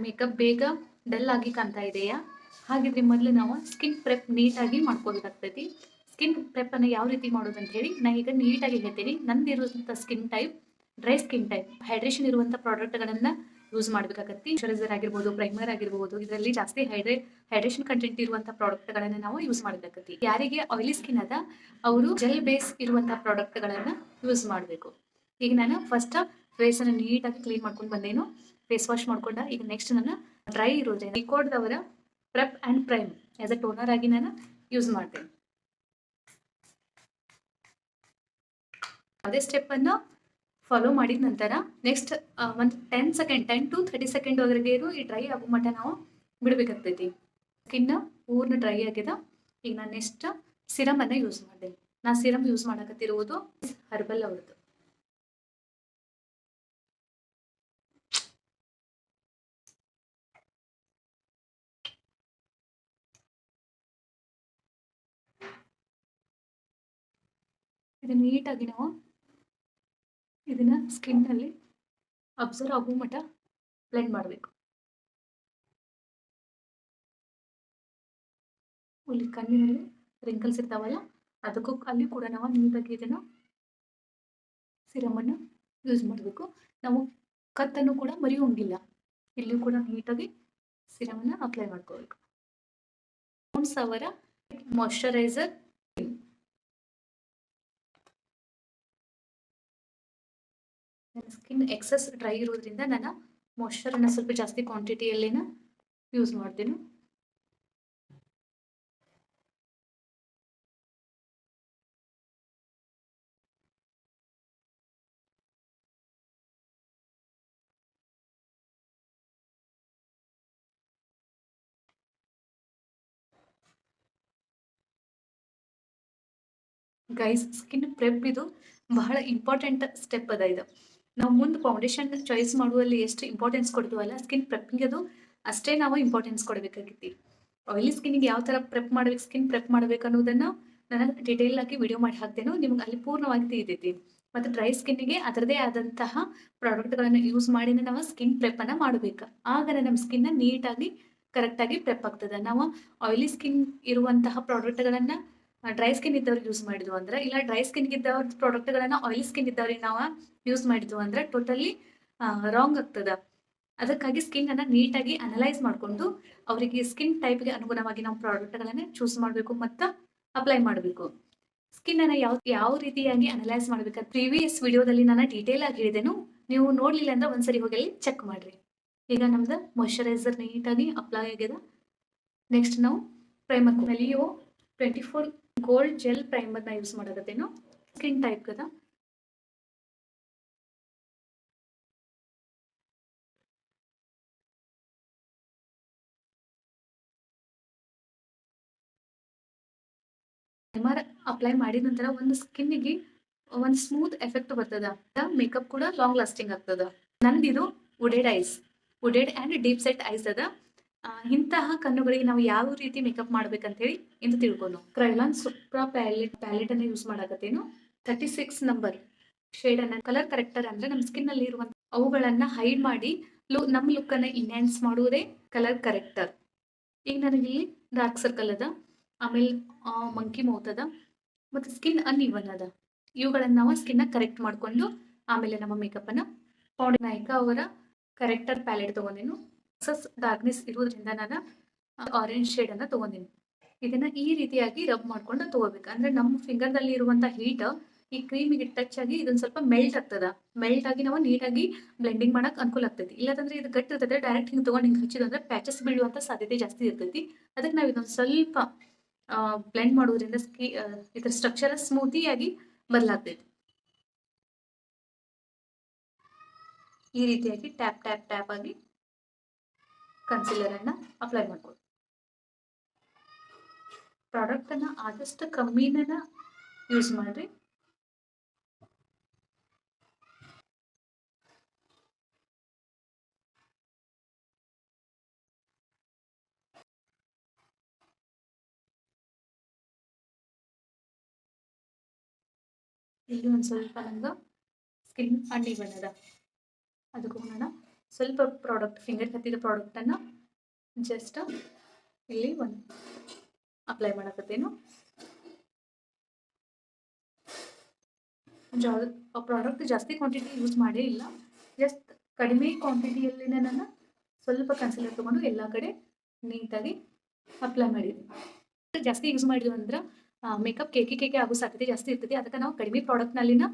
Makeup ಬೇಗ dull ಆಗಿ ಕಾಣ್ತಾ ಇದೆಯಾ? ಹಾಗಿದ್ರೆ ಮೊದಲು ನಾವು ಸ್ಕಿನ್ ಪ್ರೆಪ್ ನೀಟಾಗಿ ಮಾಡ್ಕೋಬೇಕಾಗ್ತೈತಿ. ಸ್ಕಿನ್ ಪ್ರೆಪ್ ಅನ್ನು ಯಾವ ರೀತಿ ಮಾಡೋದು ಅಂತ ಹೇಳಿ ನಾ ಈಗ ನೀಟಾಗಿ ಹೇಳ್ತೀನಿ. ನಂದಿರುವಂಥ skin type dry skin type, hydration ಇರುವಂಥ ಪ್ರಾಡಕ್ಟ್ಗಳನ್ನು ಯೂಸ್ ಮಾಡಬೇಕಾಗತ್ತಿ. ಮಾಯಿಶ್ಚರೈಸರ್ ಆಗಿರ್ಬೋದು, ಪ್ರೈಮರ್ ಆಗಿರ್ಬೋದು, ಇದರಲ್ಲಿ ಜಾಸ್ತಿ ಹೈಡ್ರೇಷನ್ ಕಂಟೆಂಟ್ ಇರುವಂಥ ಪ್ರಾಡಕ್ಟ್ಗಳನ್ನು ನಾವು ಯೂಸ್ ಮಾಡಬೇಕಾಗತ್ತಿ. ಯಾರಿಗೆ ಆಯಿಲಿ ಸ್ಕಿನ್ ಅದ ಅವರು ಜೆಲ್ ಬೇಸ್ ಇರುವಂಥ ಪ್ರಾಡಕ್ಟ್ಗಳನ್ನು ಯೂಸ್ ಮಾಡಬೇಕು. ಈಗ ನಾನು ಫಸ್ಟ್ ಫೇಸನ್ನು ನೀಟಾಗಿ ಕ್ಲೀನ್ ಮಾಡ್ಕೊಂಡು ಬಂದೇನು, ಫೇಸ್ ವಾಶ್ ಮಾಡ್ಕೊಂಡ. ಈಗ ನೆಕ್ಸ್ಟ್ ನಾನು ಡ್ರೈ ಇರೋದ್ರಿಂದ ನಿಕೋಡ್ದವರ prep and prime as a toner ಆಗಿ ನಾನು ಯೂಸ್ ಮಾಡ್ತೇನೆ. ಅದೇ ಸ್ಟೆಪ್ಪನ್ನು ಫಾಲೋ ಮಾಡಿದ ನಂತರ ನೆಕ್ಸ್ಟ್ ಒಂದು 10 to 30 ಸೆಕೆಂಡ್ ವರೆಗೆ ಈ ಡ್ರೈ ಆಗೋ ಮಟ್ಟ ನಾವು ಬಿಡಬೇಕಾಗ್ತೈತಿ. ಸ್ಕಿನ್ ಪೂರ್ಣ ಡ್ರೈ ಆಗ್ಯದ. ಈಗ ನಾನು ನೆಕ್ಸ್ಟ್ ಸಿರಮನ್ನು ಯೂಸ್ ಮಾಡಿದೆ. ನಾನು ಸಿರಮ್ ಯೂಸ್ ಮಾಡಕತ್ತಿರುವುದು ಹರ್ಬಲ್ ಅವ್ರದ್ದು. ಇದನ್ನ ನೀಟಾಗಿ ನಾವು ಇದನ್ನ ಸ್ಕಿನ್ನಲ್ಲಿ ಅಬ್ಸರ್ವ್ ಆಗೋ ಮಟ್ಟ ಬ್ಲೆಂಡ್ ಮಾಡಬೇಕು. ಇಲ್ಲಿ ಕಣ್ಣಿನಲ್ಲಿ ರಿಂಕಲ್ಸ್ ಇರ್ತಾವಲ್ಲ, ಅದಕ್ಕೂ ಅಲ್ಲಿ ಕೂಡ ನಾವು ನೀಟಾಗಿ ಇದನ್ನು ಸಿರಮನ್ನು ಯೂಸ್ ಮಾಡಬೇಕು. ನಾವು ಕತ್ತನ್ನು ಕೂಡ ಮರೆಯೋಂಗಿಲ್ಲ. ಇಲ್ಲಿ ಕೂಡ ನೀಟಾಗಿ ಸಿರಮನ್ನು ಅಪ್ಲೈ ಮಾಡ್ಕೋಬೇಕು. ಅವರ ಮಾಯಿಶ್ಚರೈಸರ್, ನನ್ನ ಸ್ಕಿನ್ ಎಕ್ಸಸ್ ಡ್ರೈ ಇರೋದ್ರಿಂದ ನಾನು ಮಾಯಿಶ್ಚರನ್ನು ಸ್ವಲ್ಪ ಜಾಸ್ತಿ ಕ್ವಾಂಟಿಟಿಯಲ್ಲಿನ ಯೂಸ್ ಮಾಡ್ತೀನಿ. ಗೈಸ್, ಸ್ಕಿನ್ ಪ್ರೆಪ್ ಇದು ಬಹಳ ಇಂಪಾರ್ಟೆಂಟ್ ಸ್ಟೆಪ್ ಅದ. ಇದು ನಾವು ಮುಂದೆ ಫೌಂಡೇಶನ್ ಚಾಯ್ಸ್ ಮಾಡುವಲ್ಲಿ ಎಷ್ಟು ಇಂಪಾರ್ಟೆನ್ಸ್ ಕೊಡ್ತೀವಲ್ಲ, ಸ್ಕಿನ್ ಪ್ರೆಪ್ಗೆ ಅದು ಅಷ್ಟೇ ನಾವು ಇಂಪಾರ್ಟೆನ್ಸ್ ಕೊಡಬೇಕಾಗಿತ್ತು. ಆಯಿಲಿ ಸ್ಕಿನ್ಗೆ ಯಾವ ಥರ ಪ್ರೆಪ್ ಮಾಡ್ಬೇಕು, ಸ್ಕಿನ್ ಪ್ರೆಪ್ ಮಾಡ್ಬೇಕು ಅನ್ನೋದನ್ನು ನಾನು ಡಿಟೇಲ್ ಆಗಿ ವಿಡಿಯೋ ಮಾಡಿ ಹಾಕ್ತೇನೆ. ನಿಮ್ಗೆ ಅಲ್ಲಿ ಪೂರ್ಣವಾಗಿ ತಿಳಿತೈತಿ. ಮತ್ತು ಡ್ರೈ ಸ್ಕಿನ್ಗೆ ಅದರದೇ ಆದಂತಹ ಪ್ರಾಡಕ್ಟ್ಗಳನ್ನು ಯೂಸ್ ಮಾಡಿ ನಾವು ಸ್ಕಿನ್ ಪ್ರೆಪ್ಪನ್ನು ಮಾಡಬೇಕು. ಆಗ ನಮ್ಮ ಸ್ಕಿನ್ನ ನೀಟಾಗಿ ಕರೆಕ್ಟಾಗಿ ಪ್ರೆಪ್ ಆಗ್ತದೆ. ನಾವು ಆಯಿಲಿ ಸ್ಕಿನ್ ಇರುವಂತಹ ಪ್ರಾಡಕ್ಟ್ಗಳನ್ನು ಡ್ರೈ ಸ್ಕಿನ್ ಇದ್ದವ್ರಿಗೆ ಯೂಸ್ ಮಾಡಿದ್ವು ಅಂದ್ರೆ, ಇಲ್ಲ ಡ್ರೈ ಸ್ಕಿನ್ ಇದ್ದವ್ರ ಪ್ರಾಡಕ್ಟ್ಗಳನ್ನು ಆಯಿಲಿ ಸ್ಕಿನ್ ಇದ್ದವ್ರಿಗೆ ನಾವು ಯೂಸ್ ಮಾಡಿದ್ವು ಅಂದ್ರೆ ಟೋಟಲಿ ರಾಂಗ್ ಆಗ್ತದ. ಅದಕ್ಕಾಗಿ ಸ್ಕಿನ್ ಅನ್ನ ನೀಟಾಗಿ ಅನಲೈಸ್ ಮಾಡಿಕೊಂಡು ಅವರಿಗೆ ಸ್ಕಿನ್ ಟೈಪ್ಗೆ ಅನುಗುಣವಾಗಿ ನಾವು ಪ್ರಾಡಕ್ಟ್ಗಳನ್ನು ಚೂಸ್ ಮಾಡಬೇಕು ಮತ್ತು ಅಪ್ಲೈ ಮಾಡಬೇಕು. ಸ್ಕಿನ್ ಅನ್ನ ಯಾವ ರೀತಿಯಾಗಿ ಅನಲೈಸ್ ಮಾಡಬೇಕು ಪ್ರೀವಿಯಸ್ ವಿಡಿಯೋದಲ್ಲಿ ನಾನು ಡೀಟೇಲ್ ಆಗಿ ಹೇಳಿದೆನು. ನೀವು ನೋಡ್ಲಿಲ್ಲ ಅಂದ್ರೆ ಒಂದ್ಸರಿ ಹೋಗಿ ಅಲ್ಲಿ ಚೆಕ್ ಮಾಡ್ರಿ. ಈಗ ನಮ್ದು ಮಾಯಿಶ್ಚರೈಸರ್ ನೀಟಾಗಿ ಅಪ್ಲೈ ಆಗ್ಯದ. ನೆಕ್ಸ್ಟ್ ನಾವು ಪ್ರೈಮರ್ ಮೆಲಿಯೋ 24 ಗೋಲ್ಡ್ ಜೆಲ್ ಪ್ರೈಮರ್ನ ಯೂಸ್ ಮಾಡಕತ್ತೇನು. ಸ್ಕಿನ್ ಟೈಪ್ ಕದ ಪ್ರೈಮರ್ ಅಪ್ಲೈ ಮಾಡಿದ ನಂತರ ಒಂದು ಸ್ಕಿನ್ನಿಗೆ ಒಂದು ಸ್ಮೂತ್ ಎಫೆಕ್ಟ್ ಬರ್ತದ. ಮೇಕಪ್ ಕೂಡ ಲಾಂಗ್ ಲಾಸ್ಟಿಂಗ್ ಆಗ್ತದ. ನಂದಿದು hooded and deep set eyes ಅದ. ಇಂತಹ ಕಣ್ಣುಗಳಿಗೆ ನಾವು ಯಾವ ರೀತಿ ಮೇಕಪ್ ಮಾಡ್ಬೇಕಂತ ಹೇಳಿ ಎಂದು ತಿಳ್ಕೊಂಡು ಕ್ರೈಲಾನ್ ಸುಪ್ರಾ ಪ್ಯಾಲೆಟ್ ಅನ್ನು ಯೂಸ್ ಮಾಡಕತ್ತೇನು. 36 ನಂಬರ್ ಶೇಡ್ ಅನ್ನ ಕಲರ್ ಕರೆಕ್ಟರ್ ಅಂದ್ರೆ ನಮ್ಮ ಸ್ಕಿನ್ ಅಲ್ಲಿ ಇರುವಂತ ಅವುಗಳನ್ನ ಹೈಡ್ ಮಾಡಿ ನಮ್ಮ ಲುಕ್ ಅನ್ನ ಇನ್ಹ್ಯಾನ್ಸ್ ಮಾಡುವುದೇ ಕಲರ್ ಕರೆಕ್ಟರ್. ಈಗ ನನಗೆ ಇಲ್ಲಿ ಡಾರ್ಕ್ ಸರ್ಕಲ್ ಅದ, ಆಮೇಲೆ ಮಂಕಿ ಮೌತ್ ಅದ, ಮತ್ತು ಸ್ಕಿನ್ ಅನ್ಇವನ್ ಅದ. ಇವುಗಳನ್ನ ನಾವು ಸ್ಕಿನ್ ಕರೆಕ್ಟ್ ಮಾಡ್ಕೊಂಡು ಆಮೇಲೆ ನಮ್ಮ ಮೇಕಪ್ ಅನ್ನ ನಾಯಕ ಅವರ ಕರೆಕ್ಟರ್ ಪ್ಯಾಲೆಟ್ ತಗೊಂಡೇನು. ಎಕ್ಸಸ್ ಡಾರ್ಕ್ನೆಸ್ ಇರೋದ್ರಿಂದ ನಾನು ಆರೆಂಜ್ ಶೇಡ್ ಅನ್ನ ತಗೊಂಡಿನಿ. ಇದನ್ನ ಈ ರೀತಿಯಾಗಿ ರಬ್ ಮಾಡ್ಕೊಂಡು ತಗೋಬೇಕು. ಅಂದ್ರೆ ನಮ್ಮ ಫಿಂಗರ್ದಲ್ಲಿ ಇರುವಂತ ಹೀಟ್ ಈ ಕ್ರೀಮಿಗೆ ಟಚ್ ಆಗಿ ಇದೊಂದು ಸ್ವಲ್ಪ ಮೆಲ್ಟ್ ಆಗ್ತದ. ಮೆಲ್ಟ್ ಆಗಿ ನಾವು ನೀಟಾಗಿ ಬ್ಲೆಂಡಿಂಗ್ ಮಾಡಕ್ ಅನುಕೂಲ ಆಗ್ತೈತಿ. ಇಲ್ಲದಂದ್ರೆ ಇದು ಗಟ್ಟಿ ಇರ್ತದೆ, ಡೈರೆಕ್ಟ್ ಹಿಂಗೆ ತಗೊಂಡು ಹಿಂಗೆ ಹಚ್ಚಿದಂದ್ರೆ ಪ್ಯಾಚಸ್ ಬೀಳುವಂತ ಸಾಧ್ಯತೆ ಜಾಸ್ತಿ ಇರ್ತೈತಿ. ಅದಕ್ಕೆ ನಾವು ಇದೊಂದು ಸ್ವಲ್ಪ ಬ್ಲೆಂಡ್ ಮಾಡೋದ್ರಿಂದ ಇದರ ಸ್ಟ್ರಕ್ಚರ್ ಸ್ಮೂತಿಯಾಗಿ ಬದಲಾಗ್ತೈತಿ. ಈ ರೀತಿಯಾಗಿ ಟ್ಯಾಪ್ ಟ್ಯಾಪ್ ಟ್ಯಾಪ್ ಆಗಿ ಕನ್ಸಿಲರ್ ಅನ್ನ ಅಪ್ಲೈ ಮಾಡ್ಕೊಳ್ಳಿ. ಪ್ರಾಡಕ್ಟ್ ಅನ್ನ ಆದಷ್ಟು ಕಮ್ಮಿನ ಯೂಸ್ ಮಾಡ್ರಿ. ಇಲ್ಲಿ ಒಂದು ಸ್ವಲ್ಪ ನಂಗೆ ಸ್ಕಿನ್ ಅನ್ಇವನ್ ಅದ, ಅದಕ್ಕೂ ನಾನು ಸ್ವಲ್ಪ ಪ್ರಾಡಕ್ಟ್ ಫಿಂಗರ್ ಹತ್ತಿದ ಪ್ರಾಡಕ್ಟನ್ನು ಜಸ್ಟ್ ಇಲ್ಲಿ ಒಂದು ಅಪ್ಲೈ ಮಾಡಕತ್ತೇನು. ಪ್ರಾಡಕ್ಟ್ ಜಾಸ್ತಿ ಕ್ವಾಂಟಿಟಿ ಯೂಸ್ ಮಾಡೇ ಇಲ್ಲ, ಜಸ್ಟ್ ಕಡಿಮೆ ಕ್ವಾಂಟಿಟಿಯಲ್ಲಿನೇ ನಾನು ಸ್ವಲ್ಪ ಕನ್ಸಿಲರ್ ತೊಗೊಂಡು ಎಲ್ಲ ಕಡೆ ನೀಟಾಗಿ ಅಪ್ಲೈ ಮಾಡಿದ್ವಿ. ಜಾಸ್ತಿ ಯೂಸ್ ಮಾಡಿದ್ವಿ ಅಂದ್ರೆ ಮೇಕಪ್ ಕೇಕೆ ಆಗೋ ಸಾಧ್ಯತೆ ಜಾಸ್ತಿ ಇರ್ತದೆ. ಅದಕ್ಕೆ ನಾವು ಕಡಿಮೆ ಪ್ರಾಡಕ್ಟ್ನಲ್ಲಿನ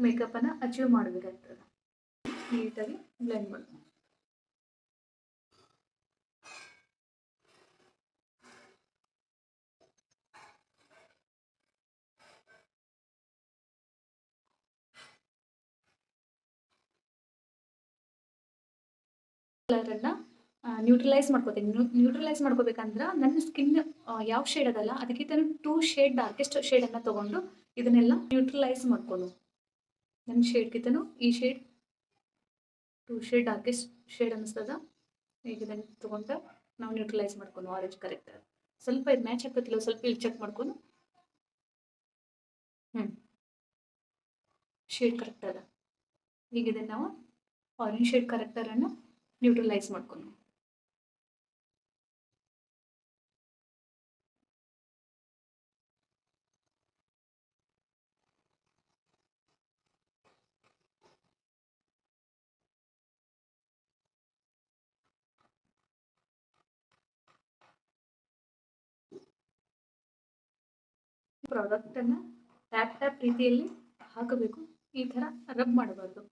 ಮೇಕಪ್ಪನ್ನು ಅಚೀವ್ ಮಾಡಬೇಕಾಗ್ತದೆ. ನೀಟಾಗಿ ಬ್ಲೆಂಡ್ ಮಾಡೋದು. ಕಲರನ್ನು ನ್ಯೂಟ್ರಲೈಸ್ ಮಾಡ್ಕೋತೀನಿ. ನ್ಯೂಟ್ರಲೈಸ್ ಮಾಡ್ಕೋಬೇಕಂದ್ರೆ ನನ್ನ ಸ್ಕಿನ್ ಯಾವ ಶೇಡ್ ಅದಲ್ಲ ಅದಕ್ಕಿಂತ 2 ಶೇಡ್ ಡಾರ್ಕೆಸ್ಟ್ ಶೇಡನ್ನು ತೊಗೊಂಡು ಇದನ್ನೆಲ್ಲ ನ್ಯೂಟ್ರಲೈಸ್ ಮಾಡ್ಕೊಂಡು, ನನ್ನ ಶೇಡ್ಗಿಂತನೂ ಈ ಶೇಡ್ 2 ಶೇಡ್ ಡಾರ್ಕೆಸ್ಟ್ ಶೇಡ್ ಅನ್ನಿಸ್ತದ. ಈಗ ಇದನ್ನು ತೊಗೊಂಡು ನಾವು ನ್ಯೂಟ್ರಲೈಸ್ ಮಾಡ್ಕೊಂಡು ಆರೆಂಜ್ ಕರೆಕ್ಟ್ ಸ್ವಲ್ಪ ಇದು ಮ್ಯಾಚ್ ಆಗ್ತತಿಲ್ಲ, ಸ್ವಲ್ಪ ಇಲ್ಲಿ ಚೆಕ್ ಮಾಡ್ಕೊಂಡು ಶೇಡ್ ಕರೆಕ್ಟ್ ಅದ. ಈಗ ಇದನ್ನು ನಾವು ಆರೆಂಜ್ ಶೇಡ್ ಕರೆಕ್ಟರನ್ನು ನ್ಯೂಟ್ರಲೈಸ್ ಮಾಡ್ಕೊಂಡು ಪ್ರಾಡಕ್ಟನ್ನು ಟ್ಯಾಪ್ ರೀತಿಯಲ್ಲಿ ಹಾಕಬೇಕು. ಈ ಥರ ರಬ್ ಮಾಡಬಾರ್ದು,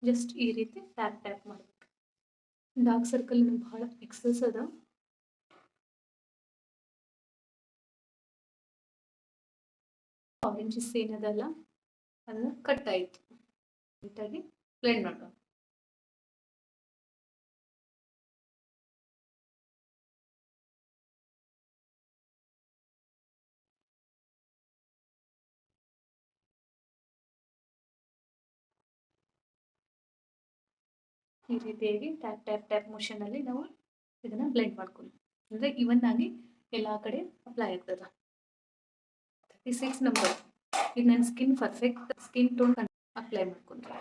ಜಸ್ಟ್ ಈ ರೀತಿ ಟ್ಯಾಪ್ ಮಾಡಬೇಕು. ಡಾರ್ಕ್ ಸರ್ಕಲ್ ಭಾಳ ಎಕ್ಸಸ್ ಅದ. ಆರೆಂಜಸ್ ಏನದಲ್ಲ ಅದನ್ನ ಕಟ್ ಆಯಿತು. ನೀಟಾಗಿ ಬ್ಲೆಂಡ್ ಮಾಡೋಣ. ಈ ರೀತಿಯಾಗಿ ಟ್ಯಾಪ್ ಮೋಷನಲ್ಲಿ ನಾವು ಇದನ್ನು ಬ್ಲೆಂಡ್ ಮಾಡ್ಕೊಂಡು ಅಂದರೆ ಇವನ್ ಆಗಿ ಎಲ್ಲ ಕಡೆ ಅಪ್ಲೈ ಆಗ್ತದೆ. 36 ನಂಬರ್ ಇದು ನನ್ನ skin perfect skin tone apply ಮಾಡ್ಕೊಂಡ್ರೆ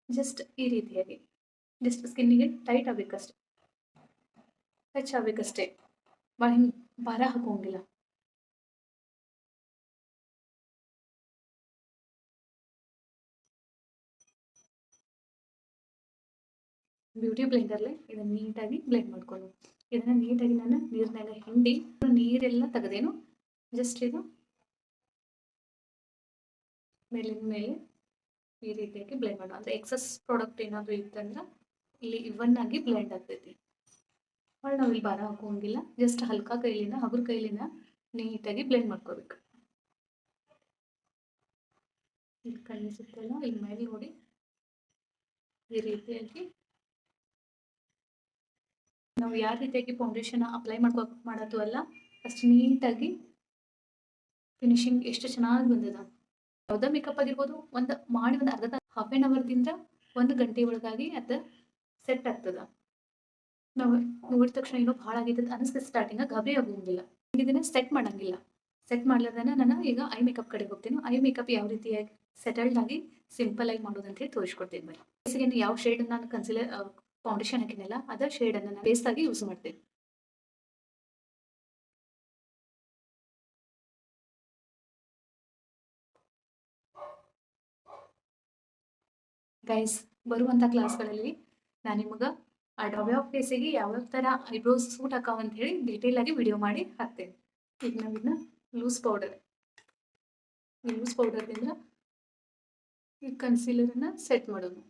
ಜಸ್ಟ್ ಈ ರೀತಿಯಾಗಿ ಜಸ್ಟ್ ಸ್ಕಿನ್ನಿಗೆ ಟೈಟ್ ಆಗಬೇಕಷ್ಟೆ, ಟಚ್ ಆಗಬೇಕಷ್ಟೇ, ಭಾಳ ಹಿಂಗೆ ಭಾರ ಹಾಕೋಂಗಿಲ್ಲ. ಬ್ಯೂಟಿ ಬ್ಲೆಂಡರ್ಲೆ ಇದನ್ನು ನೀಟಾಗಿ ಬ್ಲೆಂಡ್ ಮಾಡ್ಕೊಂಡು ಇದನ್ನು ನೀಟಾಗಿ ನಾನು ನೀರಿನಾಗ ಹಿಂಡಿ ನೀರೆಲ್ಲ ತೆಗೆದೇನು ಜಸ್ಟ್ ಇದು ಮೇಲಿನ ಮೇಲೆ ಈ ರೀತಿಯಾಗಿ ಬ್ಲೆಂಡ್ ಮಾಡೋಣ. ಅಂದರೆ ಎಕ್ಸಸ್ ಪ್ರಾಡಕ್ಟ್ ಏನಾದರೂ ಇತ್ತಂದ್ರೆ ಇಲ್ಲಿ ಇವನ್ ಆಗಿ ಬ್ಲೆಂಡ್ ಆಗ್ತೈತಿ. ಹೊಳ್ಳಿ ನಾವು ಇಲ್ಲಿ ಭಾರ ಹಾಕೋಂಗಿಲ್ಲ, ಜಸ್ಟ್ ಹಲ್ಕಾ ಕೈಲಿನ ಹಗುರು ಕೈಲಿನ ನೀಟಾಗಿ ಬ್ಲೆಂಡ್ ಮಾಡ್ಕೋಬೇಕು. ಇಲ್ಲಿ ಕಾಣಿಸುತ್ತಲ್ಲ ಇಲ್ಲಿ ಮೇಲೆ ನೋಡಿ ಈ ರೀತಿಯಾಗಿ ನಾವು ಯಾವ ರೀತಿಯಾಗಿ ಫೌಂಡೇಶನ್ ಅಪ್ಲೈ ಮಾಡತ್ತವಲ್ಲ ಅಷ್ಟು ನೀಟಾಗಿ ಫಿನಿಶಿಂಗ್ ಎಷ್ಟು ಚೆನ್ನಾಗಿ ಬಂದದ. ಯಾವುದೇ ಮೇಕಪ್ ಆಗಿರ್ಬೋದು ಒಂದು ಅರ್ಧ ಹಾಫ್ ಆನ್ ಅವರ್ದಿಂದ 1 ಗಂಟೆ ಒಳಗಾಗಿ ಅದು ಸೆಟ್ ಆಗ್ತದ. ನಾವು ನೋಡಿದ ತಕ್ಷಣ ಏನೋ ಭಾಳ ಆಗೈತೆ ಅನಿಸ್ತದೆ, ಸ್ಟಾರ್ಟಿಂಗ್ ಗಾಬರಿ ಆಗೋಂಗಿಲ್ಲ. ಇದನ್ನ ಸೆಟ್ ಮಾಡಂಗಿಲ್ಲ. ಸೆಟ್ ಮಾಡ್ಲದನ್ನ ನಾನು ಈಗ ಐ ಮೇಕಪ್ ಕಡೆ ಹೋಗ್ತೀನಿ. ಐ ಮೇಕಪ್ ಯಾವ ರೀತಿಯಾಗಿ ಸೆಟಲ್ಡ್ ಆಗಿ ಸಿಂಪಲ್ ಆಗಿ ಮಾಡೋದಂತ ಹೇಳಿ ತೋರಿಸ್ಕೊಡ್ತೀನಿ ಬನ್ನಿ. ಬೇಸಿಗೆ ಯಾವ ಶೇಡ್ ನಾನು ಕನ್ಸಿಲರ್ ಫೌಂಡೇಶನ್ ಹಾಕಿನಲ್ಲ ಅದ ಶೇಡನ್ನು ನಾನು ಬೇಸ್ ಆಗಿ ಯೂಸ್ ಮಾಡ್ತೀನಿ. ಗೈಸ್, ಬರುವಂಥ ಕ್ಲಾಸ್ಗಳಲ್ಲಿ ನಾನು ನಿಮಗೆ ಆ ಯಾವ್ಯಾವ ಫೇಸಿಗೆ ಯಾವ್ಯಾವ ಥರ ಐಬ್ರೋಸ್ ಸೂಟ್ ಹಾಕಾವ ಅಂತ ಹೇಳಿ ಡೀಟೇಲ್ ಆಗಿ ವಿಡಿಯೋ ಮಾಡಿ ಹಾಕ್ತೇನೆ. ಈಗ ನಾವು ಇದನ್ನ ಲೂಸ್ ಪೌಡರ್ದಿಂದ ಈ ಕನ್ಸೀಲರನ್ನು ಸೆಟ್ ಮಾಡೋದು.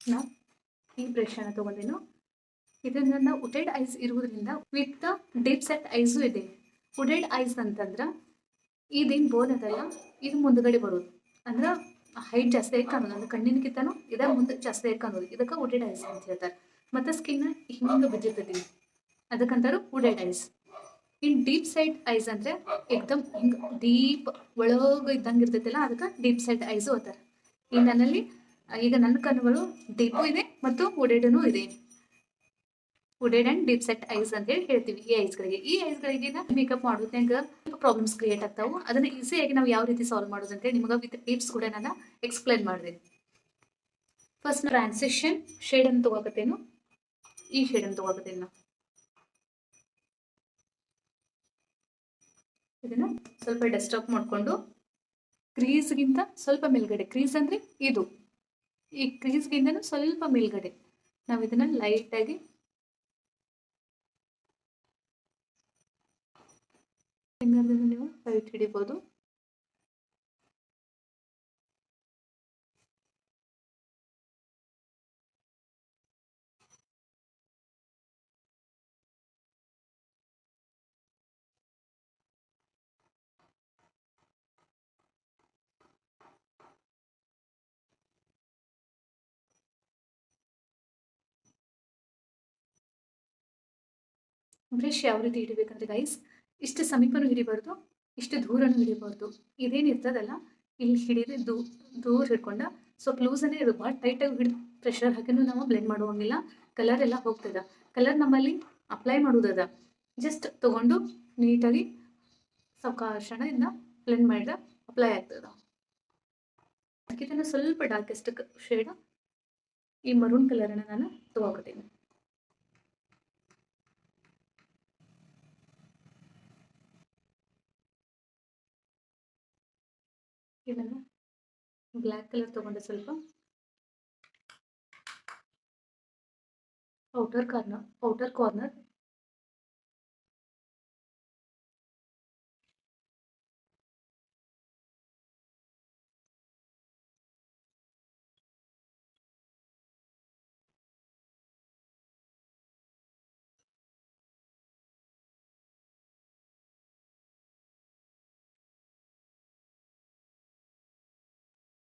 ನಾ ಈ ಬ್ರಷನ್ನು ತೊಗೊಂಡೇನು. ಇದು ನನ್ನ ವುಡೆಡ್ ಐಸ್ ಇರುವುದರಿಂದ ವಿತ್ ಡೀಪ್ ಸೆಟ್ ಐಸು ಇದೆ. ವುಡೆಡ್ ಐಸ್ ಅಂತಂದ್ರೆ ಇದೇನು ಬೋನ್ ಅದಲ್ಲ, ಇದು ಮುಂದ್ಗಡೆ ಬರೋದು. ಅಂದ್ರೆ ಹೈಟ್ ಜಾಸ್ತಿ ಆಗಿ ಕಾಣೋದು, ಅಂದ್ರೆ ಕಣ್ಣಿನಕ್ಕಿಂತನೂ ಇದ ಮುಂದೆ ಜಾಸ್ತಿ ಆಗಿ ಕಾಣೋದು, ಇದಕ್ಕೆ ವುಡೆಡ್ ಐಸ್ ಅಂತ ಹೇಳ್ತಾರೆ. ಮತ್ತು ಸ್ಕಿನ್ ಹಿಂಗೆ ಬಿದ್ದಿರ್ತೈತಿ, ಅದಕ್ಕಂತಾರು hooded eyes. In deep side eyes ಅಂದ್ರೆ ಏಕ್ದಮ್ ಹಿಂಗೆ ಡೀಪ್ ಒಳಗೆ ಇದ್ದಂಗೆ ಇರ್ತೈತಿಲ್ಲ, ಅದಕ್ಕೆ ಡೀಪ್ ಸೈಡ್ ಐಸು ಅಂತಾರೆ. ಈ ನನ್ನಲ್ಲಿ ಈಗ ನನ್ನ ಕಣ್ಣುಗಳು ಡೀಪು ಇದೆ ಮತ್ತು ವುಡೆಡೂ ಇದೆ. ವುಡೆಡ್ ಅಂಡ್ ಡೀಪ್ ಸೆಟ್ ಐಸ್ ಅಂತ ಹೇಳಿ ಹೇಳ್ತೀವಿ ಈ ಐಸ್ಗಳಿಗೆ. ಈ ಐಸ್ಗಳಿಗೆ ಮೇಕಪ್ ಮಾಡೋದು ಹೆಂಗೆ ಪ್ರಾಬ್ಲಮ್ಸ್ ಕ್ರಿಯೇಟ್ ಆಗ್ತಾವೆ, ಅದನ್ನ ಈಸಿಯಾಗಿ ನಾವು ಯಾವ ರೀತಿ ಸಾಲ್ವ್ ಮಾಡೋದು ಅಂತೇಳಿ ನಿಮಗೆ ವಿತ್ ಟಿಪ್ಸ್ ಕೂಡ ನಾನು ಎಕ್ಸ್ಪ್ಲೈನ್ ಮಾಡಿದೆ. ಫಸ್ಟ್ ಟ್ರಾನ್ಸಿಷನ್ ಶೇಡ್ ಅನ್ನು ತಗೋಕತ್ತೇನು, ಈ ಶೇಡ್ ಅನ್ನು ತಗೋಕತ್ತೇನು ನಾವು. ಇದನ್ನ ಸ್ವಲ್ಪ ಡೆಸ್ಟಾಪ್ ಮಾಡಿಕೊಂಡು ಕ್ರೀಸ್ಗಿಂತ ಸ್ವಲ್ಪ ಮೇಲ್ಗಡೆ, ಕ್ರೀಸ್ ಅಂದ್ರೆ ಇದು, ಈ ಕ್ರೀಸ್ಗಿಂತನೂ ಸ್ವಲ್ಪ ಮೇಲ್ಗಡೆ ನಾವು ಇದನ್ನ ಲೈಟಾಗಿ ಫಿಂಗರ್ದಿಂದ ನೀವು ಲೈಟ್ ಹಿಡಿಬೋದು. ಬ್ರಷ್ ಯಾವ ರೀತಿ ಹಿಡಿಬೇಕಂದ್ರೆ ಗೈಸ್, ಇಷ್ಟು ಸಮೀಪನೂ ಹಿಡಿಬಾರ್ದು, ಇಷ್ಟು ದೂರನೂ ಹಿಡಿಬಾರ್ದು. ಇದೇನಿರ್ತದಲ್ಲ ಇಲ್ಲಿ ಹಿಡಿದು ದೂರ ಹಿಡ್ಕೊಂಡ ಸ್ವಲ್ಪ ಲೂಸನ್ನೇ ಇರೋದು, ಭಾಳ ಟೈಟಾಗಿ ಹಿಡಿದು ಪ್ರೆಷರ್ ಹಾಕಿನೂ ನಾವು ಬ್ಲೆಂಡ್ ಮಾಡುವಂಗಿಲ್ಲ, ಕಲರ್ ಎಲ್ಲ ಹೋಗ್ತದ. ಕಲರ್ ನಮ್ಮಲ್ಲಿ ಅಪ್ಲೈ ಮಾಡುವುದದ, ಜಸ್ಟ್ ತಗೊಂಡು ನೀಟಾಗಿ ಸಾವಕಾಶದಿಂದ ಬ್ಲೆಂಡ್ ಮಾಡಿದ್ರೆ ಅಪ್ಲೈ ಆಗ್ತದ. ಅದಕ್ಕಿಂತ ಸ್ವಲ್ಪ ಡಾರ್ಕೆಸ್ಟ್ ಶೇಡ್ ಈ ಮರೂನ್ ಕಲರನ್ನು ನಾನು ತಗೋತೀನಿ. ಇದನ್ನು ಬ್ಲ್ಯಾಕ್ ಕಲರ್ ತಗೊಂಡೆ, ಸ್ವಲ್ಪ ಔಟರ್ ಕಾರ್ನರ್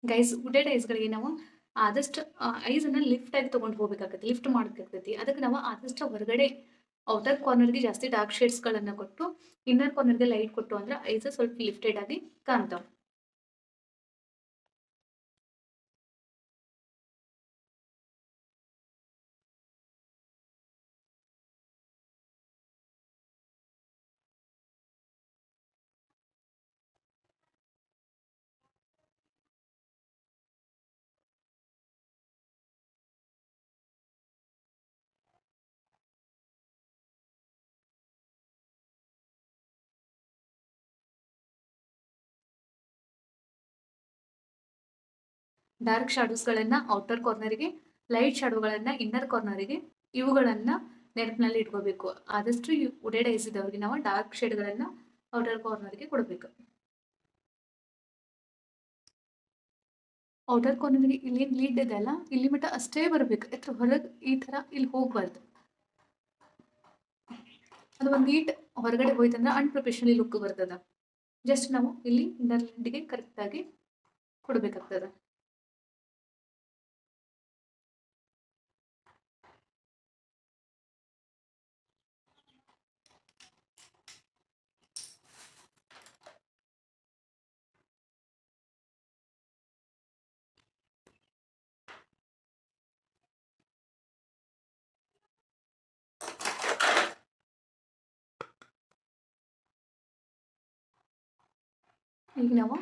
ಗೈಸ್. ವುಡೆಡ್ ಐಸ್ಗಳಿಗೆ ನಾವು ಆದಷ್ಟು ಐಸನ್ನು ಲಿಫ್ಟ್ ಆಗಿ ತೊಗೊಂಡು ಹೋಗ್ಬೇಕಾಗತ್ತೆ, ಲಿಫ್ಟ್ ಮಾಡಬೇಕಾಗ್ತೈತಿ. ಅದಕ್ಕೆ ನಾವು ಆದಷ್ಟು ಹೊರಗಡೆ ಔಟರ್ ಕಾರ್ನರ್ಗೆ ಜಾಸ್ತಿ ಡಾರ್ಕ್ ಶೇಡ್ಸ್ಗಳನ್ನು ಕೊಟ್ಟು ಇನ್ನರ್ ಕಾರ್ನರ್ಗೆ ಲೈಟ್ ಕೊಟ್ಟು ಅಂದ್ರೆ ಐಸ್ ಸ್ವಲ್ಪ ಲಿಫ್ಟೆಡ್ ಆಗಿ ಕಾಣ್ತಾವೆ. ಡಾರ್ಕ್ ಶಾಡೋಸ್ಗಳನ್ನು ಔಟರ್ ಕಾರ್ನರ್ಗೆ, ಲೈಟ್ ಶಾಡೋಗಳನ್ನು ಇನ್ನರ್ ಕಾರ್ನರ್ಗೆ, ಇವುಗಳನ್ನು ನೆನಪಿನಲ್ಲಿ ಇಟ್ಕೋಬೇಕು. ಆದಷ್ಟು ವುಡೆಡ್ ಐಸ್ ಇದ್ದವ್ರಿಗೆ ನಾವು ಡಾರ್ಕ್ ಶೇಡ್ಗಳನ್ನು ಔಟರ್ ಕಾರ್ನರ್ಗೆ ಕೊಡಬೇಕು. ಔಟರ್ ಕಾರ್ನರ್ಗೆ ಇಲ್ಲಿ ಲೀಡ್ ಇದೆ ಅಲ್ಲ, ಇಲ್ಲಿ ಮಟ್ಟ ಅಷ್ಟೇ ಬರಬೇಕು, ಯಾತ್ರ ಹೊರಗೆ ಈ ಥರ ಇಲ್ಲಿ ಹೋಗ್ಬಾರ್ದು. ಅದು ಒಂದು ನೀಟ್ ಹೊರಗಡೆ ಹೋಯ್ತಂದ್ರೆ ಅನ್ಪ್ರೊಫೆಷನಲಿ ಲುಕ್ ಬರ್ತದ. ಜಸ್ಟ್ ನಾವು ಇಲ್ಲಿ ಇನ್ನರ್ ಲಿಡ್ಗೆ ಕರೆಕ್ಟಾಗಿ ಕೊಡಬೇಕಾಗ್ತದೆ. ಈಗ ನಾವು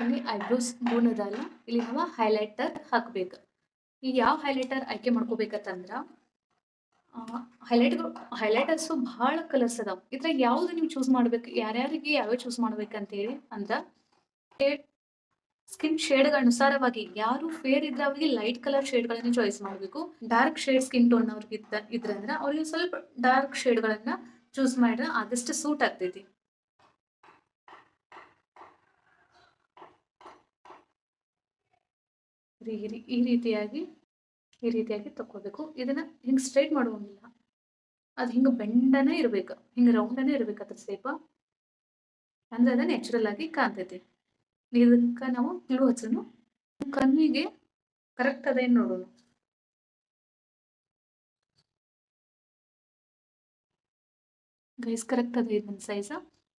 ಇಲ್ಲಿ ಐಬ್ರೋಸ್ ಬೋನ್ ಅದಲ್ಲ, ಇಲ್ಲಿ ನಾವು ಹೈಲೈಟರ್ ಹಾಕ್ಬೇಕು. ಈಗ ಯಾವ ಹೈಲೈಟರ್ ಆಯ್ಕೆ ಮಾಡ್ಕೋಬೇಕಂತಂದ್ರೆ, ಹೈಲೈಟರ್ಸು ಭಾಳ ಕಲರ್ಸ್ ಅದಾವ. ಇದ್ರಾಗ ಯಾವ್ದು ನೀವು ಚೂಸ್ ಮಾಡ್ಬೇಕು, ಯಾರ್ಯಾರಿಗೆ ಯಾವ್ಯಾವ ಚೂಸ್ ಮಾಡ್ಬೇಕಂತೇಳಿ ಅಂದ್ರೆ ಸ್ಕಿನ್ ಶೇಡ್ಗಳ ಅನುಸಾರವಾಗಿ ಯಾರು ಫೇರ್ ಇದ್ರೆ ಅವ್ರಿಗೆ ಲೈಟ್ ಕಲರ್ ಶೇಡ್ಗಳನ್ನು ಚಾಯ್ಸ್ ಮಾಡಬೇಕು. ಡಾರ್ಕ್ ಶೇಡ್ ಸ್ಕಿನ್ ಟೋನ್ ಅವ್ರಿಗೆ ಇದ್ರಂದ್ರೆ ಅವ್ರಿಗೆ ಸ್ವಲ್ಪ ಡಾರ್ಕ್ ಶೇಡ್ಗಳನ್ನ ಚೂಸ್ ಮಾಡಿದ್ರೆ ಆದಷ್ಟು ಸೂಟ್ ಆಗ್ತೈತಿ. ಈ ರೀತಿಯಾಗಿ ತಕ್ಕೋಬೇಕು. ಇದನ್ನ ಹಿಂಗೆ ಸ್ಟ್ರೈಟ್ ಮಾಡುವಂಗಿಲ್ಲ, ಅದು ಹಿಂಗೆ ಬೆಂಡನೇ ಇರ್ಬೇಕು, ಹಿಂಗೆ ರೌಂಡನೇ ಇರ್ಬೇಕು ಅದ್ರ ಸೇಪ, ಅಂದ್ರೆ ಅದು ನ್ಯಾಚುರಲ್ ಆಗಿ ಕಾಣ್ತೈತಿ. ಇದಕ್ಕೆ ನಾವು ಗ್ಲೂ ಹಚ್ಚೋನು ಕಣ್ಣಿಗೆ ಕರೆಕ್ಟ್ ಅದೇನು ನೋಡೋಣ. ಗೈಸ್ ಕರೆಕ್ಟ್ ಅದ ಇದು ನನ್ನ ಸೈಜ್.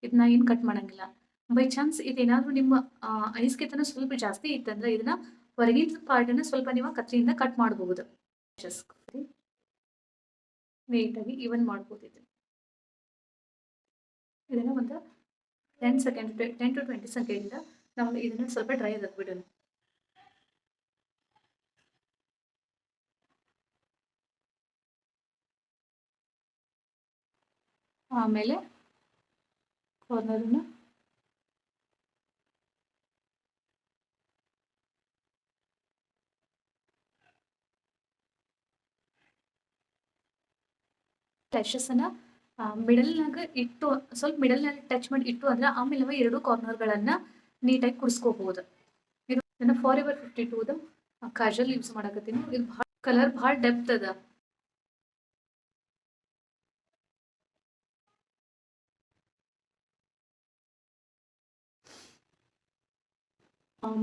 ಇದನ್ನ ಏನು ಕಟ್ ಮಾಡಂಗಿಲ್ಲ. ಬೈ ಚಾನ್ಸ್ ಇದೇನಾದ್ರೂ ನಿಮ್ಮ ಐಸ್ಗೆತನ ಸ್ವಲ್ಪ ಜಾಸ್ತಿ ಇತ್ತಂದ್ರೆ ಇದನ್ನ ಹೊರಗಿನ ಪಾರ್ಟನ್ನ ಸ್ವಲ್ಪ ನೀವು ಕತ್ರಿಯಿಂದ ಕಟ್ ಮಾಡಬಹುದು. ನೀಟಾಗಿ ಈವನ್ ಮಾಡ್ಬೋದು ಇದನ್ನ ಒಂದು 10 ಸೆಕೆಂಡ್ 10 to 20 ಸೆಕೆಂಡ್ ನಾವು ಇದನ್ನ ಸ್ವಲ್ಪ ಡ್ರೈ ಆಗಕ್ಕೆ ಬಿಡೋಣ. ಆಮೇಲೆ ಕಾರ್ನರ್ನ ಲ್ಯಾಶಸ್ ಅನ್ನ ಮಿಡಲ್ನಾಗ ಇಟ್ಟು ಸ್ವಲ್ಪ ಮಿಡಲ್ನಾಗ ಟಚ್ ಮಾಡಿ ಇಟ್ಟು ಅಂದ್ರೆ ಆಮೇಲೆ ನಾವು ಎರಡು ಕಾರ್ನರ್ಗಳನ್ನ ನೀಟಾಗಿ ಕುಡಿಸ್ಕೋಬಹುದು. ಇದನ್ನ ಫಾರ್ ಎವರ್ 52 ಕಾಜಲ್ ಯೂಸ್ ಮಾಡಕತ್ತೀನಿ. ಇದು ಭಾಳ ಕಲರ್ ಭಾಳ ಡೆಪ್ತ್ ಅದ.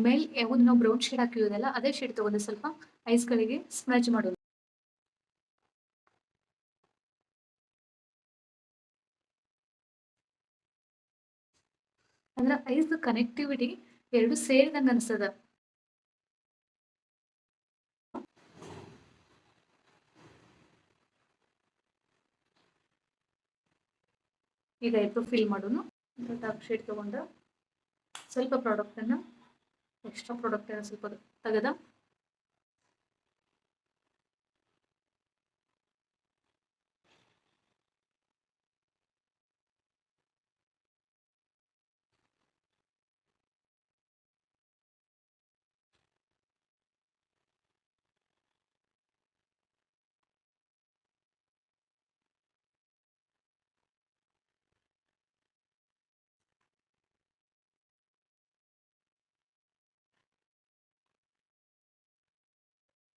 ಮೇಲ್ ಯಾವುದು ನಾವು ಬ್ರೌನ್ ಶೇಡ್ ಹಾಕಿರೋದಲ್ಲ ಅದೇ ಶೇಡ್ ತಗೊಂಡು ಸ್ವಲ್ಪ ಐಸ್ಗಳಿಗೆ ಸ್ಮ್ರಜ್ ಮಾಡೋದು. ಅಂದ್ರೆ ಐಸ್ ಕನೆಕ್ಟಿವಿಟಿ ಎರಡು ಸೇರಿದಂಗ ಅನ್ಸದ. ಈಗ ಐಬ್ರೋ ಫಿಲ್ ಮಾಡೋನು. ಡಾರ್ಕ್ ಶೇಡ್ ತಗೊಂಡ ಸ್ವಲ್ಪ ಪ್ರಾಡಕ್ಟ್ ಅನ್ನ ಎಕ್ಸ್ಟ್ರಾ ಪ್ರಾಡಕ್ಟ್ ಅನ್ನ ಸ್ವಲ್ಪ ತೆಗೆದ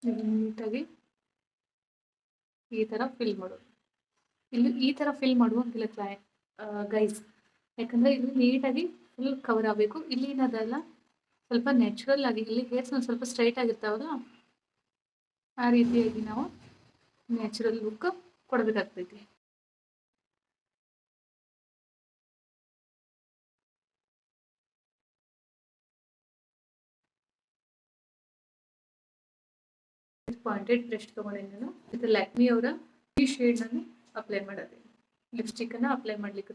ನೀಟಾಗಿ ಈ ತರ ಫಿಲ್ ಮಾಡೋದು. ಇಲ್ಲಿ ಈ ತರ ಫಿಲ್ ಮಾಡುವಂಗಿಲ್ಲ ಗೈಸ್, ಯಾಕಂದ್ರೆ ಇಲ್ಲಿ ನೀಟಾಗಿ ಫುಲ್ ಕವರ್ ಆಗಬೇಕು. ಇಲ್ಲಿ ಏನದಲ್ಲ ಸ್ವಲ್ಪ ನ್ಯಾಚುರಲ್ ಆಗಿ ಇಲ್ಲಿ ಹೇರ್ಸ್ ಸ್ವಲ್ಪ ಸ್ಟ್ರೈಟ್ ಆಗಿರ್ತಾವಲ್ಲ ಆ ರೀತಿಯಾಗಿ ನಾವು ನ್ಯಾಚುರಲ್ ಲುಕ್ ಕೊಡಬೇಕಾಗ್ತೈತಿ. ಪಾಯಿಂಟೆಡ್ ಬ್ರಷ್ ತಗೊಂಡಿನಿ ನಾನು. ಇದು ಲ್ಯಾಕ್ಮಿ ಅವರ ಈ ಶೇಡ್ ಅನ್ನು ಅಪ್ಲೈ ಮಾಡೋದು. ಲಿಪ್ಸ್ಟಿಕ್ ಅನ್ನ ಅಪ್ಲೈ ಮಾಡ್ಲಿಕ್ಕೆ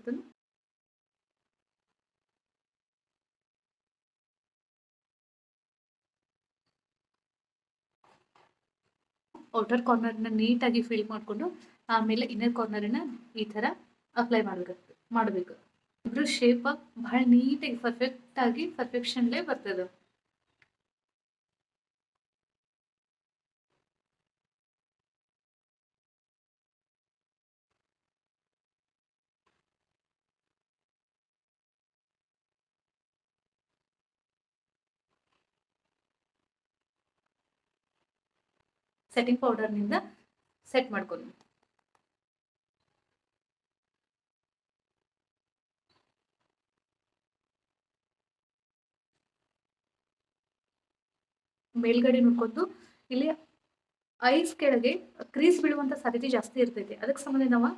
ಔಟರ್ ಕಾರ್ನರ್ನ ನೀಟಾಗಿ ಫಿಲ್ ಮಾಡಿಕೊಂಡು ಆಮೇಲೆ ಇನ್ನರ್ ಕಾರ್ನರ್ನ ಈ ತರ ಅಪ್ಲೈ ಮಾಡಬೇಕು. ಇಬ್ರು ಶೇಪ್ ಬಹಳ ನೀಟಾಗಿ ಪರ್ಫೆಕ್ಟ್ ಆಗಿ ಪರ್ಫೆಕ್ಷನ್ಲೇ ಬರ್ತದೆ. ಸೆಟ್ಟಿಂಗ್ ಪೌಡರ್ನಿಂದ ಸೆಟ್ ಮಾಡ್ಕೊಂಡು ಮೇಲ್ಗಡೆ ನೋಡ್ಕೊಂಡು ಇಲ್ಲಿ ಐಸ್ ಕೆಳಗೆ ಕ್ರೀಸ್ ಬೀಳುವಂತ ಸಾಧ್ಯತೆ ಜಾಸ್ತಿ ಇರ್ತೈತಿ. ಅದಕ್ಕೆ ಸಂಬಂಧ ನಾವು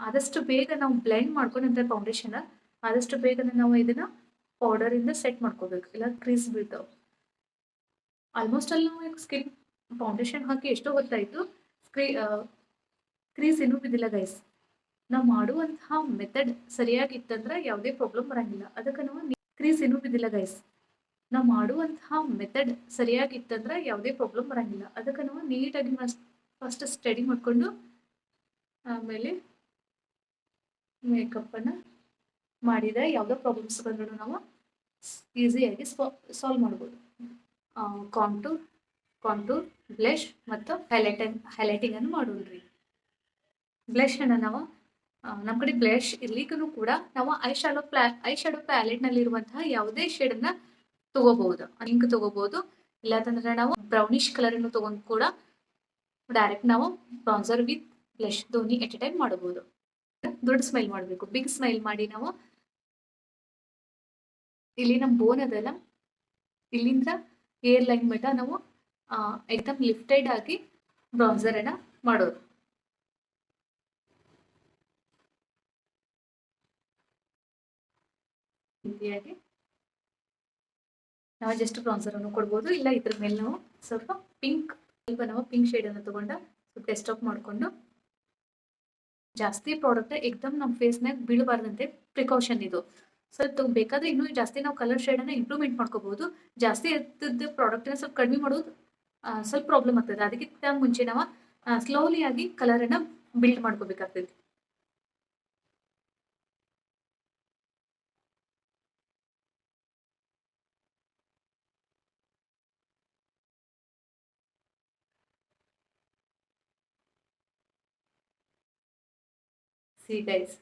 ಆದಷ್ಟು ಬೇಗ ನಾವು ಬ್ಲೆಂಡ್ ಮಾಡ್ಕೊಂಡು ಫೌಂಡೇಶನ್ ಆದಷ್ಟು ಬೇಗ ನಾವು ಇದನ್ನ ಪೌಡರ್ ಇಂದ ಸೆಟ್ ಮಾಡ್ಕೋಬೇಕು, ಇಲ್ಲ ಕ್ರೀಸ್ ಬೀಳ್ತಾವ. ಆಲ್ಮೋಸ್ಟ್ ಅಲ್ಲಿ ನಾವು ಸ್ಕಿನ್ ಫೌಂಡೇಶನ್ ಹಾಕಿ ಎಷ್ಟೋ ಗೊತ್ತಾಯ್ತು, ಕ್ರೀಸ್ ಇನ್ನೂ ಬಿದ್ದಿಲ್ಲ ಗೈಸ್. ನಾವು ಮಾಡುವಂತಹ ಮೆಥಡ್ ಸರಿಯಾಗಿತ್ತಂದ್ರೆ ಯಾವುದೇ ಪ್ರಾಬ್ಲಮ್ ಬರಂಗಿಲ್ಲ. ಅದಕ್ಕೆ ನಾವು ಕ್ರೀಸ್ ಇನ್ನೂ ಬಿದ್ದಿಲ್ಲ ಗೈಸ್. ನಾವು ಮಾಡುವಂತಹ ಮೆಥಡ್ ಸರಿಯಾಗಿತ್ತಂದ್ರೆ ಯಾವುದೇ ಪ್ರಾಬ್ಲಮ್ ಬರಂಗಿಲ್ಲ. ಅದಕ್ಕೆ ನಾವು ನೀಟಾಗಿ ಫಸ್ಟ್ ಸ್ಟಡಿ ಮಾಡ್ಕೊಂಡು ಆಮೇಲೆ ಮೇಕಪ್ಪನ್ನು ಮಾಡಿದರೆ ಯಾವುದೋ ಪ್ರಾಬ್ಲಮ್ಸ್ ಬಂದರೂ ನಾವು ಈಸಿಯಾಗಿ ಸಾಲ್ವ್ ಮಾಡ್ಬೋದು. ಕಾಂಟೂರ್ ಬ್ಲಷ್ ಮತ್ತು ಹೈಲೈಟಿಂಗ್ ಅನ್ನು ಮಾಡೋಣ್ರಿ. ಬ್ಲಷ್ ಅನ್ನು ನಾವು ನಮ್ಮ ಕಡೆ ಬ್ಲಷ್ ಇರ್ಲಿಕ್ಕೂ ಕೂಡ ನಾವು ಐ ಶಾಡೋ ಪ್ಯಾಲೆಟ್ ನಲ್ಲಿ ಇರುವಂತಹ ಯಾವುದೇ ಶೇಡ್ ಅನ್ನ ತಗೋಬಹುದು. ಇಂಕ್ ತಗೋಬಹುದು, ಇಲ್ಲಾಂತಂದ್ರೆ ನಾವು ಬ್ರೌನಿಶ್ ಕಲರ್ ಅನ್ನು ತಗೊಂಡು ಕೂಡ ಡೈರೆಕ್ಟ್ ನಾವು ಬ್ರೌನ್ಸರ್ ವಿತ್ ಬ್ಲಷ್ ದೋನಿ ಎಟ್ ಎ ಟೈಮ್ ಮಾಡಬಹುದು. ದೊಡ್ಡ ಸ್ಮೈಲ್ ಮಾಡಬೇಕು, ಬಿಗ್ ಸ್ಮೈಲ್ ಮಾಡಿ ನಾವು ಇಲ್ಲಿ ನಮ್ಮ ಬೋನ್ ಅದಲ್ಲ ಇಲ್ಲಿಂದ ಏರ್ ಲೈನ್ ಮಟ್ಟ ನಾವು ಎಕ್ದಮ್ ಲಿಫ್ಟೆಡ್ ಆಗಿ ಬ್ರೌಸರನ್ನು ಮಾಡೋದು. ರೀತಿಯಾಗಿ ನಾವು ಜಸ್ಟ್ ಬ್ರೌಸರನ್ನು ಕೊಡ್ಬೋದು, ಇಲ್ಲ ಇದ್ರ ಮೇಲೆ ನಾವು ಸ್ವಲ್ಪ ಪಿಂಕ್ ಶೇಡನ್ನು ತಗೊಂಡು ಸ್ವಲ್ಪ ಡೆಸ್ಟಾಪ್ ಮಾಡಿಕೊಂಡು, ಜಾಸ್ತಿ ಪ್ರಾಡಕ್ಟ್ ಎಕ್ದಮ್ ನಮ್ಮ ಫೇಸ್ನಾಗ ಬೀಳಬಾರ್ದಂತೆ ಪ್ರಿಕಾಷನ್ ಇದು. ಸ್ವಲ್ಪ ಬೇಕಾದ್ರೆ ಇನ್ನೂ ಜಾಸ್ತಿ ನಾವು ಕಲರ್ ಶೇಡನ್ನು ಇಂಪ್ರೂವ್ಮೆಂಟ್ ಮಾಡ್ಕೋಬಹುದು. ಜಾಸ್ತಿ ಎತ್ತದ ಪ್ರಾಡಕ್ಟನ್ನ ಸ್ವಲ್ಪ ಕಡಿಮೆ ಮಾಡೋದು ಸ್ವಲ್ಪ ಪ್ರಾಬ್ಲಮ್ ಆಗ್ತದೆ. ಅದಕ್ಕಿಂತ ಮುಂಚೆ ನಾವು ಸ್ಲೋಲಿ ಆಗಿ ಕಲರನ್ನು ಬಿಲ್ಡ್ ಮಾಡ್ಕೋಬೇಕಾಗ್ತೈತಿ. ಸಿ ಗೈಸ್,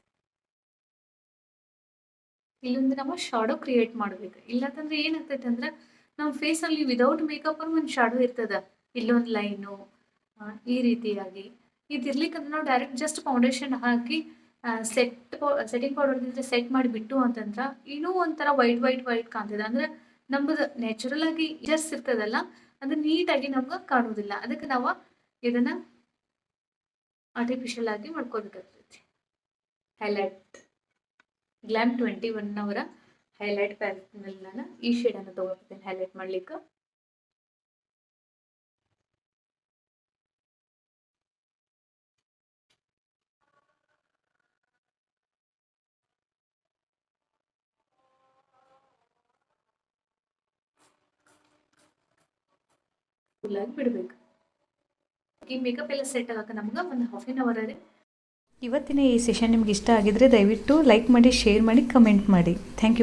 ಇಲ್ಲೊಂದು ನಾವು ಶಾಡೋ ಕ್ರಿಯೇಟ್ ಮಾಡ್ಬೇಕು. ಇಲ್ಲಂತಂದ್ರೆ ಏನಾಗ್ತೈತೆ ಅಂದ್ರೆ ನಮ್ಮ ಫೇಸಲ್ಲಿ ವಿದೌಟ್ ಮೇಕಪ್ ಒಂದು ಶಾಡೋ ಇರ್ತದ, ಇಲ್ಲೊಂದು ಲೈನು ಈ ರೀತಿಯಾಗಿ ಇದಿರ್ಲಿಕ್ಕಂದ್ರೆ ನಾವು ಡೈರೆಕ್ಟ್ ಜಸ್ಟ್ ಫೌಂಡೇಶನ್ ಹಾಕಿ ಸೆಟ್ಟಿಂಗ್ ಪೌಡರ್ ಸೆಟ್ ಮಾಡಿಬಿಟ್ಟು ಅಂತಂದ್ರೆ ಇನ್ನೂ ಒಂಥರ ವೈಟ್ ಕಾಣ್ತದೆ. ಅಂದ್ರೆ ನಮ್ಮದು ನ್ಯಾಚುರಲ್ ಆಗಿ ಜಸ್ಟ್ ಇರ್ತದಲ್ಲ, ಅದು ನೀಟಾಗಿ ನಮ್ಗೆ ಕಾಣುವುದಿಲ್ಲ. ಅದಕ್ಕೆ ನಾವು ಇದನ್ನ ಆರ್ಟಿಫಿಷಿಯಲ್ ಆಗಿ ಮಾಡ್ಕೋಬೇಕಾಗ್ತೈತಿ. ಹೈಲೈಟ್ ಗ್ಲಾಮ್ 21 ಅವರ ಹೈಲೈಟ್ ಪ್ಯಾಲೆಟ್ ಮೇಲೆ ನಾನು ಈ ಶೇಡನ್ನು ತಗೋತೀನಿ ಹೈಲೈಟ್ ಮಾಡ್ಲಿಕ್ಕೆ. ಫುಲ್ ಆಗಿ ಬಿಡಬೇಕು. ಈ ಮೇಕಪ್ ಎಲ್ಲ ಸೆಟ್ ಆಗಕ್ಕೆ ನಮ್ಗೆ ಒಂದು ಹಾಫ್ ಆನ್ ಅವರ್. ಇವತ್ತಿನ ಈ ಸೆಷನ್ ನಿಮ್ಗೆ ಇಷ್ಟ ಆಗಿದ್ರೆ ದಯವಿಟ್ಟು ಲೈಕ್ ಮಾಡಿ, ಶೇರ್ ಮಾಡಿ, ಕಮೆಂಟ್ ಮಾಡಿ. Thank you.